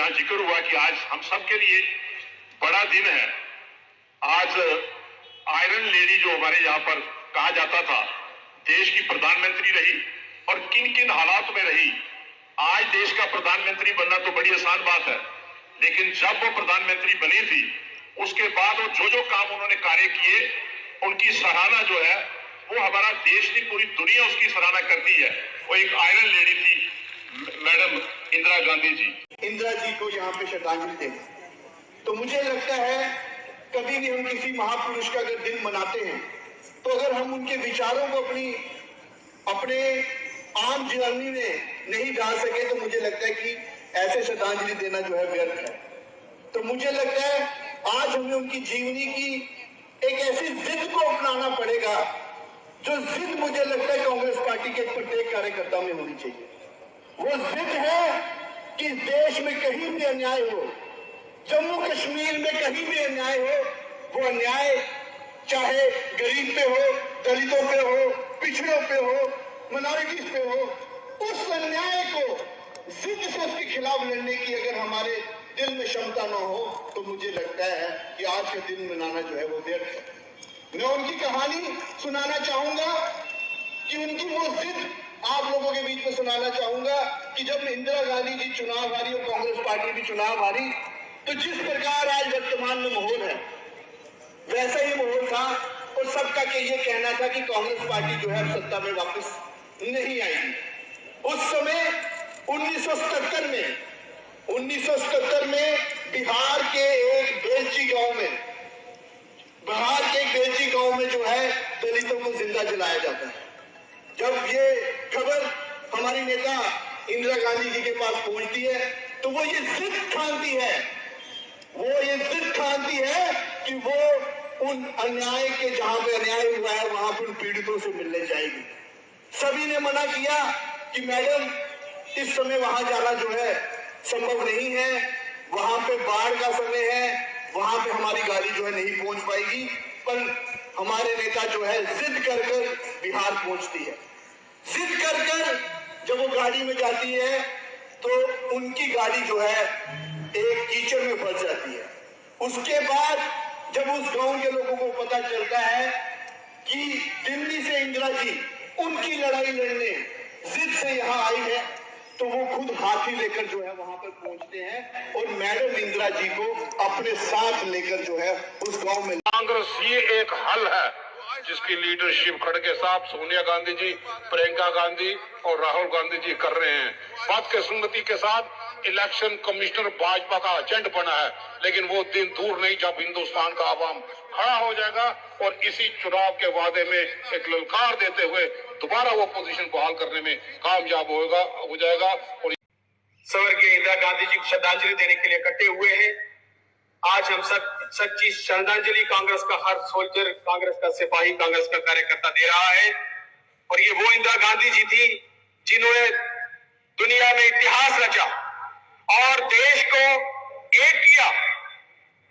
जहां जिक्र हुआ कि आज हम सब के लिए बड़ा दिन है। आज आयरन लेडी जो हमारे यहाँ पर कहा जाता था, देश की प्रधानमंत्री रही और किन किन हालात में रही। आज देश का प्रधानमंत्री बनना तो बड़ी आसान बात है, लेकिन जब वो प्रधानमंत्री बनी थी उसके बाद वो जो जो काम उन्होंने कार्य किए, उनकी सराहना जो है वो हमारा देश की पूरी दुनिया उसकी सराहना करती है। वो एक आयरन लेडी थी, मैडम इंदिरा गांधी जी। इंदिरा जी को यहाँ पे श्रद्धांजलि दें। तो मुझे लगता है कभी भी हम किसी महापुरुष का अगर दिन मनाते हैं तो अगर हम उनके विचारों को अपने आम जीवनी में नहीं डाल सके तो मुझे लगता है कि ऐसे श्रद्धांजलि देना जो है व्यर्थ है। तो मुझे लगता है आज हमें उनकी जीवनी की एक ऐसी जिद को अपनाना पड़ेगा जो जिद मुझे लगता है कांग्रेस पार्टी के प्रत्येक कार्यकर्ता में होनी चाहिए। वो जिद है कि देश में कहीं भी अन्याय हो, जम्मू कश्मीर में कहीं भी अन्याय हो, वो अन्याय चाहे गरीब पे हो, दलितों पे हो, पिछड़ों पे हो, माइनॉरिटीज पे हो, उस अन्याय को जिद से उसके खिलाफ लड़ने की अगर हमारे दिल में क्षमता न हो तो मुझे लगता है कि आज का दिन मनाना जो है वो व्यर्थ है। मैं उनकी कहानी सुनाना चाहूंगा कि उनकी वो जिद आप लोगों के बीच में सुनाना चाहूंगा कि जब इंदिरा गांधी जी चुनाव हारी और कांग्रेस पार्टी भी चुनाव हारी तो जिस प्रकार आज वर्तमान में माहौल है वैसा ही माहौल था और सबका ये कहना था कि कांग्रेस पार्टी जो है सत्ता में वापस नहीं आएगी। उस समय 1977 में बिहार के एक बेलची गांव में जो है दलितों को जिंदा जलाया जाता है। जब ये खबर हमारी नेता इंदिरा गांधी जी के पास पहुंचती है तो वो ये जिद ठानती है कि वो उन अन्याय के जहां पे अन्याय हुआ है वहां पर उन पीड़ितों से मिलने जाएगी। सभी ने मना किया कि मैडम इस समय वहां जाना जो है संभव नहीं है, वहां पे बाढ़ का समय है, वहां पे हमारी गाड़ी जो है नहीं पहुंच पाएगी। पर हमारे नेता जो है जिद कर बिहार पहुंचती है। जिद कर जब वो गाड़ी में जाती है तो उनकी गाड़ी जो है एक कीचड़ में फंस जाती है। उसके बाद जब उस गांव के लोगों को पता चलता है कि दिल्ली से इंदिरा जी उनकी लड़ाई लड़ने जिद से यहाँ आई है तो वो खुद हाथी लेकर जो है वहां पर पहुंचते हैं और मैडम इंदिरा जी को अपने साथ लेकर जो है उस गांव में। कांग्रेस ये एक हल है जिसकी लीडरशिप खड़गे साहब, सोनिया गांधी जी, प्रियंका गांधी और राहुल गांधी जी कर रहे हैं। बदकिस्मती के साथ इलेक्शन कमिश्नर भाजपा का एजेंट बना है, लेकिन वो दिन दूर नहीं जब हिंदुस्तान का आवाम खड़ा हो जाएगा और इसी चुनाव के वादे में एक ललकार देते हुए दोबारा वो पोजीशन बहाल करने में कामयाब हो जाएगा। और स्वर्गीय इंदिरा गांधी जी को श्रद्धांजलि देने के लिए इकट्ठे हुए हैं। आज हम सच्ची श्रद्धांजलि कांग्रेस का हर सोल्जर, कांग्रेस का सिपाही, कांग्रेस का कार्यकर्ता दे रहा है। और ये वो इंदिरा गांधी जी थी जिन्होंने दुनिया में इतिहास रचा और देश को एक किया,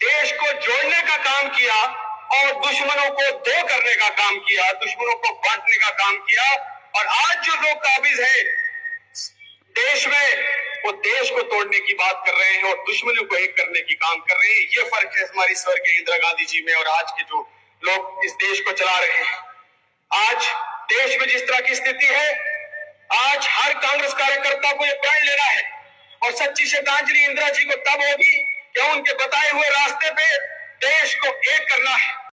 देश को जोड़ने का काम किया और दुश्मनों को दो करने का काम किया, दुश्मनों को बांटने का काम किया। और आज जो लोग काबिज हैं देश में, वो देश को तोड़ने की बात कर रहे हैं और दुश्मनों को एक करने की काम कर रहे हैं। ये फर्क है हमारी स्वर्गीय इंदिरा गांधी जी में और आज के जो लोग इस देश को चला रहे हैं। आज देश में जिस तरह की स्थिति है, आज हर कांग्रेस कार्यकर्ता को ये प्रण लेना है और सच्ची श्रद्धांजलि इंदिरा जी को तब होगी कि उनके बताए हुए रास्ते पे देश को एक करना है।